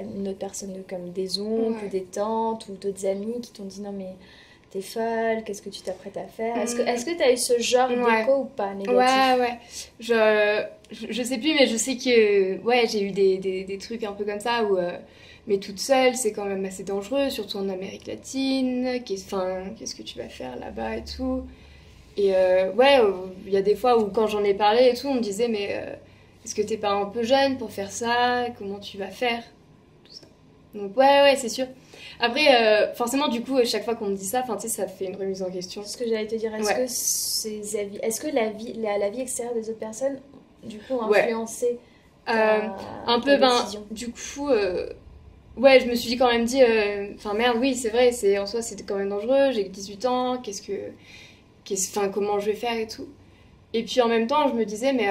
une autre personne comme des oncles ou des tantes ou d'autres amis qui t'ont dit non mais t'es folle, qu'est-ce que tu t'apprêtes à faire? Est-ce que t'as eu ce genre d'écho ou pas négatif? Ouais. Je sais plus, mais je sais que ouais, j'ai eu des trucs un peu comme ça où. Mais toute seule, c'est quand même assez dangereux, surtout en Amérique latine. Qu'est-ce que tu vas faire là-bas et tout. Et ouais, il y a des fois où quand j'en ai parlé et tout, on me disait mais est-ce que t'es pas un peu jeune pour faire ça? Comment tu vas faire? Tout ça. Donc ouais, c'est sûr. Après, forcément, du coup, chaque fois qu'on me dit ça, tu sais, ça fait une remise en question. Ce que j'allais te dire, Ouais. est-ce que la vie extérieure des autres personnes, du coup, ont Ouais. influencé Euh, un ta peu, décision? du coup, ouais, je me suis quand même dit, enfin merde, oui, c'est vrai, en soi, c'était quand même dangereux, j'ai 18 ans, comment je vais faire et tout. Et puis en même temps, je me disais, mais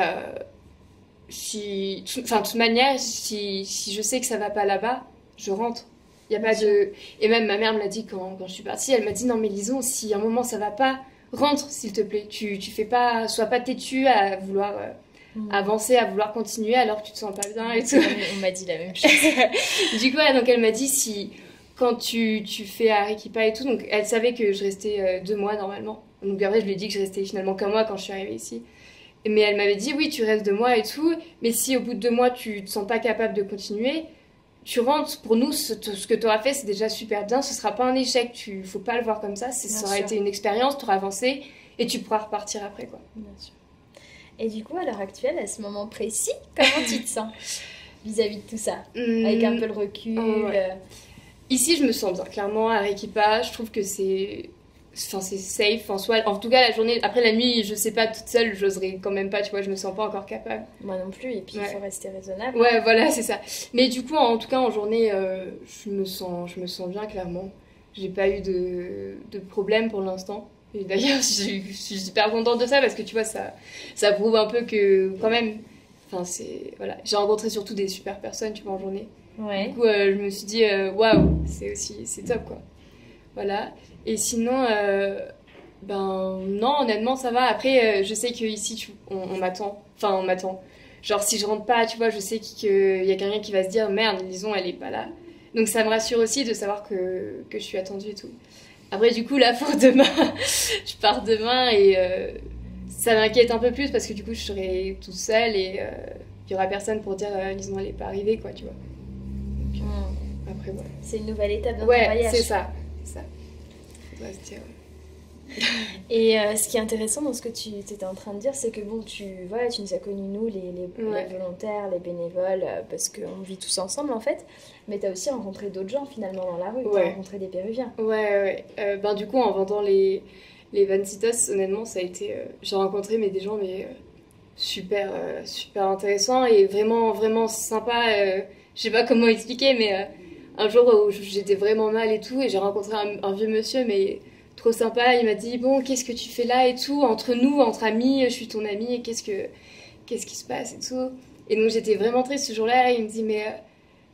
de toute manière, si je sais que ça va pas là-bas, je rentre. Il y a Bien pas sûr. de. Et même ma mère me l'a dit quand je suis partie, elle m'a dit, non, mais Lison, si à un moment ça va pas, rentre, s'il te plaît. Tu fais pas. Sois pas têtu à vouloir avancer, à vouloir continuer alors que tu te sens pas bien et tout. On m'a dit la même chose. Du coup, ouais, donc elle m'a dit, si. Quand tu fais Arequipa et tout, donc elle savait que je restais 2 mois normalement. Donc après, je lui ai dit que je restais finalement qu'un mois quand je suis arrivée ici. Mais elle m'avait dit, oui, tu restes 2 mois et tout, mais si au bout de 2 mois, tu te sens pas capable de continuer, tu rentres. Pour nous, ce que tu auras fait, c'est déjà super bien, ce sera pas un échec, faut pas le voir comme ça, Bien ça aura sûr. été une expérience, tu auras avancé, et tu pourras repartir après, quoi. Bien sûr. Et du coup, à l'heure actuelle, à ce moment précis, comment tu te sens vis-à-vis de tout ça? Avec un Hum, peu le recul. ouais. Ici, je me sens bien, clairement, à Arequipa, je trouve que c'est... Enfin, c'est safe en soi. En tout cas, la journée, après la nuit, je sais pas, toute seule, j'oserais quand même pas, tu vois, je me sens pas encore capable. Moi non plus, et puis il faut Ouais. rester raisonnable, hein. Ouais, voilà, c'est ça. Mais du coup, en tout cas, en journée, je me sens bien, clairement. J'ai pas eu de problème pour l'instant. Et d'ailleurs, je suis super contente de ça parce que tu vois, ça prouve un peu que, quand même, enfin, voilà. J'ai rencontré surtout des super personnes, tu vois, en journée. Du Ouais. coup, je me suis dit, waouh, c'est top, quoi. Voilà. Et sinon, ben, non, honnêtement, ça va. Après, je sais qu'ici, on m'attend. Enfin, on m'attend. Genre, si je rentre pas, tu vois, je sais qu'il y a quelqu'un qui va se dire, merde, disons, elle est pas là. Donc, ça me rassure aussi de savoir que je suis attendue et tout. Après, du coup, là, pour demain, je pars demain et ça m'inquiète un peu plus parce que du coup, je serai toute seule et il y aura personne pour dire, disons, elle est pas arrivée, quoi, tu vois. Donc, Hmm. après, voilà. C'est une nouvelle étape dans ton Ouais, voyage. c'est ça. C'est ça. Faudrait se dire. Et ce qui est intéressant dans ce que tu étais en train de dire, c'est que bon, voilà, tu nous as connus, nous, les Ouais. volontaires, les bénévoles, parce qu'on vit tous ensemble en fait, mais tu as aussi rencontré d'autres gens finalement dans la rue, tu as Ouais. rencontré des Péruviens. Ouais. Ben, du coup, en vendant les Vancitos, honnêtement, ça a été. J'ai rencontré des gens super, super intéressants et vraiment, vraiment sympas. Je sais pas comment expliquer, mais un jour où j'étais vraiment mal et tout, et j'ai rencontré un vieux monsieur, mais trop sympa. Il m'a dit, bon, qu'est-ce que tu fais là et tout, entre nous, entre amis, je suis ton ami, et qu'est-ce qui se passe et tout. Et donc j'étais vraiment triste ce jour-là. Il me dit, mais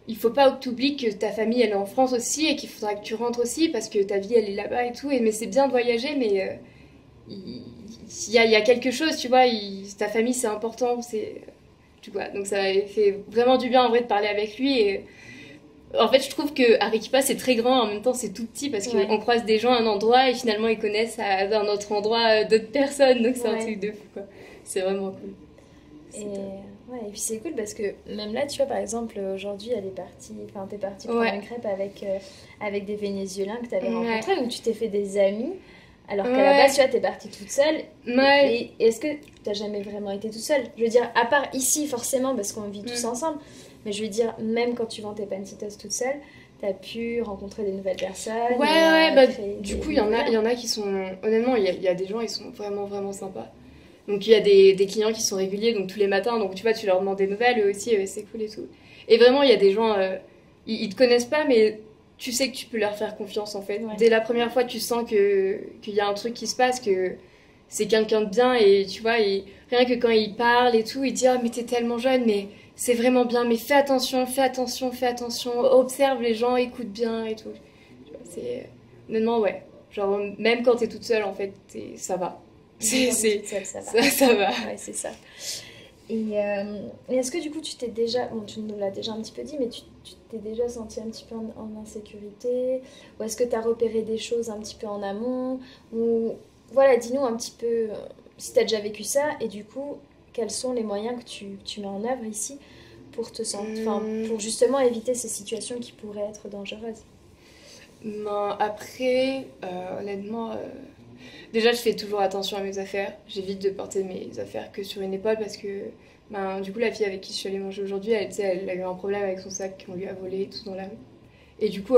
il faut pas que tu oublies que ta famille elle est en France aussi et qu'il faudra que tu rentres aussi parce que ta vie elle est là-bas et tout. Mais c'est bien de voyager, mais il y a quelque chose, tu vois. Ta famille c'est important, tu vois. Donc ça m'a fait vraiment du bien en vrai de parler avec lui. Et en fait, je trouve que Arequipa c'est très grand, en même temps c'est tout petit parce Ouais, qu'on croise des gens à un endroit et finalement ils connaissent à un autre endroit d'autres personnes. Donc c'est un ouais. truc de fou quoi. C'est vraiment cool. Et, C'est top. ouais, et puis c'est cool parce que même là, tu vois, par exemple, aujourd'hui, elle est partie, enfin, t'es partie prendre Ouais, une crêpe avec des Vénézuéliens que t'avais ouais, rencontrés, donc tu t'es fait des amis, alors qu'à la base, tu ouais, vois, t'es partie toute seule. ouais. Et est-ce que t'as jamais vraiment été toute seule? Je veux dire, à part ici, forcément, parce qu'on vit tous Mm. ensemble, mais je veux dire, même quand tu vends tes pancitos toute seule, t'as pu rencontrer des nouvelles personnes et Ouais, bah, créer du coup, des nouveaux il liens. y en a qui sont. Honnêtement, il y a des gens, ils sont vraiment, vraiment sympas. Donc, il y a des clients qui sont réguliers, donc tous les matins, donc tu vois, tu leur demandes des nouvelles, eux aussi, c'est cool et tout. Et vraiment, il y a des gens, ils te connaissent pas, mais tu sais que tu peux leur faire confiance en fait. Ouais, Dès la première fois, tu sens qu'il y a un truc qui se passe, que c'est quelqu'un de bien, et tu vois, rien que quand il parle et tout, il dit, oh, mais t'es tellement jeune, mais c'est vraiment bien, mais fais attention, fais attention, fais attention, observe les gens, écoute bien et tout. Tu vois, honnêtement, ouais. Genre, même quand t'es toute seule, en fait, ça va. même C'est, quand t'es c'est, toute seule, ça va. ça va. Ouais, c'est ça. Et est-ce que du coup tu t'es déjà, bon tu nous l'as déjà un petit peu dit, mais tu t'es déjà senti un petit peu en insécurité? Ou est-ce que tu as repéré des choses un petit peu en amont? Ou voilà, dis-nous un petit peu si tu as déjà vécu ça et du coup quels sont les moyens que tu mets en œuvre ici pour te sentir, enfin, pour justement éviter ces situations qui pourraient être dangereuses? Ben, après, honnêtement, déjà je fais toujours attention à mes affaires. J'évite de porter mes affaires que sur une épaule parce que ben, du coup la fille avec qui je suis allée manger aujourd'hui, elle, tu sais, elle a eu un problème avec son sac qu'on lui a volé tout dans la rue. Et du coup,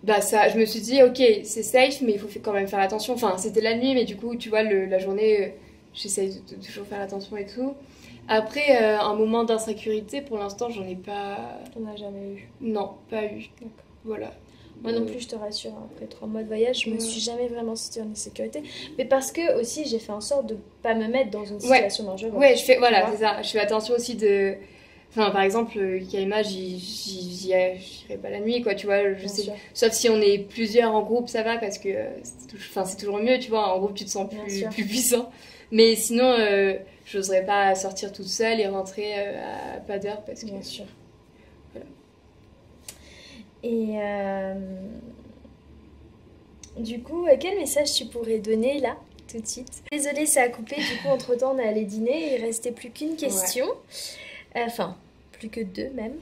bah ça, je me suis dit ok c'est safe mais il faut quand même faire attention. Enfin c'était la nuit mais du coup tu vois la journée, j'essaye de toujours faire attention et tout. Après un moment d'insécurité pour l'instant j'en ai pas. On n'a jamais eu. Non, pas eu. D'accord. Voilà. Moi non plus, je te rassure, hein, après 3 mois de voyage, je me suis jamais vraiment sentie en insécurité. Mais parce que aussi, j'ai fait en sorte de pas me mettre dans une situation dangereuse. Ouais, voilà, c'est ça. Je fais attention aussi de. Enfin, par exemple, Kaima, j'irai pas la nuit, quoi, tu vois. Je sais. Sauf si on est plusieurs en groupe, ça va, parce que c'est toujours mieux, tu vois. En groupe, tu te sens plus puissant. Mais sinon, j'oserais pas sortir toute seule et rentrer à pas d'heure, parce que. Bien sûr. Et du coup, quel message tu pourrais donner là, tout de suite? Désolée, ça a coupé, du coup, entre-temps, on est allé dîner, il restait plus qu'une question. Enfin, plus que 2 même.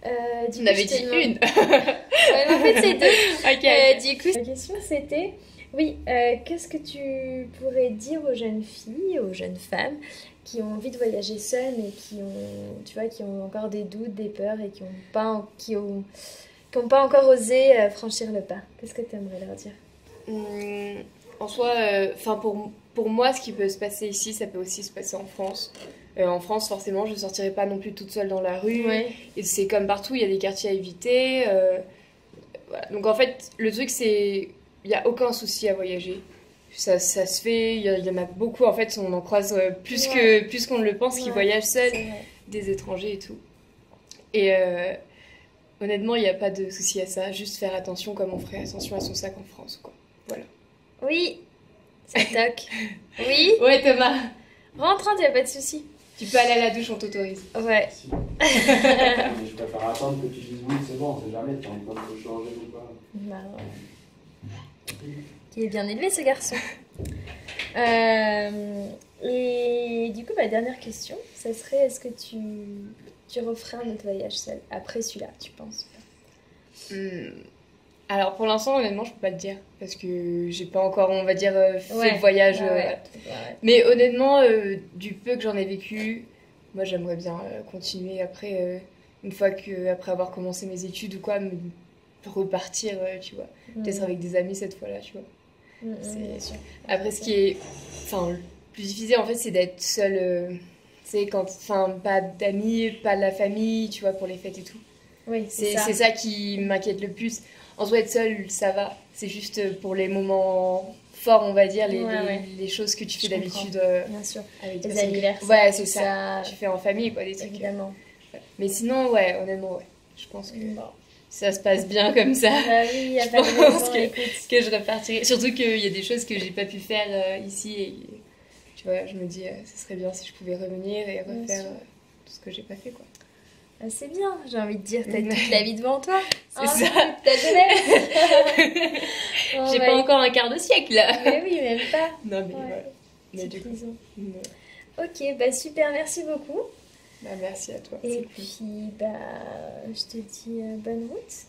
On avait dit une. Ouais, en fait, c'est 2. Okay. Du coup, la question c'était, oui, qu'est-ce que tu pourrais dire aux jeunes filles, aux jeunes femmes qui ont envie de voyager seules mais qui ont, tu vois, qui ont encore des doutes, des peurs et qui n'ont pas encore osé franchir le pas? Qu'est-ce que tu aimerais leur dire? En soi, pour moi, ce qui peut se passer ici, ça peut aussi se passer en France. En France, forcément, je ne sortirai pas non plus toute seule dans la rue. Ouais. Et c'est comme partout, il y a des quartiers à éviter. Voilà. Donc en fait, le truc, c'est il n'y a aucun souci à voyager. Ça se fait, il y en a beaucoup, en fait, on en croise plus qu'on ne le pense, qui voyagent seuls, des étrangers et tout. Et honnêtement, il n'y a pas de souci à ça, juste faire attention comme on ferait attention à son sac en France, quoi. Voilà. Oui, ça toque. Oui. Ouais, Thomas. Rentre, il n'y a pas de souci. Tu peux aller à la douche, on t'autorise. Ouais. Mais je préfère attendre que tu dises oui, c'est bon, on sait jamais, tu es en train de te changer ou pas. Bah, il est bien élevé, ce garçon. Et du coup, ma dernière question, ça serait, est-ce que tu referais un autre voyage seul après celui-là, tu penses? Alors pour l'instant, honnêtement, je peux pas te dire parce que j'ai pas encore, on va dire, fait le voyage. Mais honnêtement, du peu que j'en ai vécu, moi j'aimerais bien continuer après, une fois après avoir commencé mes études ou quoi, repartir, tu vois. Peut-être avec des amis cette fois-là, tu vois. Après, ce qui est, le plus difficile en fait, c'est d'être seule. Tu sais, pas d'amis, pas de la famille, tu vois, pour les fêtes et tout. Oui, c'est ça qui m'inquiète le plus. En soi, être seule, ça va. C'est juste pour les moments forts, on va dire, les choses que tu fais d'habitude. Bien sûr. Avec les anniversaires. Ouais, c'est ça. Tu fais en famille, quoi, des trucs. Évidemment. Mais sinon, ouais, honnêtement, ouais. Je pense que ça se passe bien comme ça. Bah oui, il y a je pas de pense raison, que je repartirai. Surtout qu'il y a des choses que j'ai pas pu faire ici. Et tu vois, je me dis, ce serait bien si je pouvais revenir et refaire tout ce que j'ai pas fait, quoi. C'est bien, j'ai envie de dire, t'as toute la vie devant toi. C'est ça. T'as jeunesse. J'ai pas encore un quart de siècle, là. Mais oui, même pas. Non, mais voilà. Mais du coup. Ok, bah super, merci beaucoup. Bah, merci à toi. Et puis, je te dis bonne route.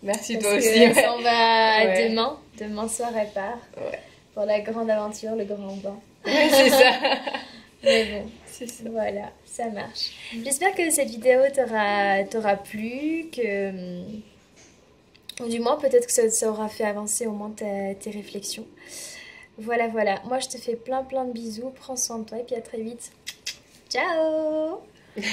Merci parce toi aussi. On va demain soir elle part. Ouais. Pour la grande aventure, le grand bain. Ouais, c'est ça. Mais bon, c'est ça. Voilà, ça marche. J'espère que cette vidéo t'aura plu, ou du moins peut-être que ça aura fait avancer au moins tes réflexions. Voilà. Moi, je te fais plein de bisous. Prends soin de toi et puis à très vite. Ciao!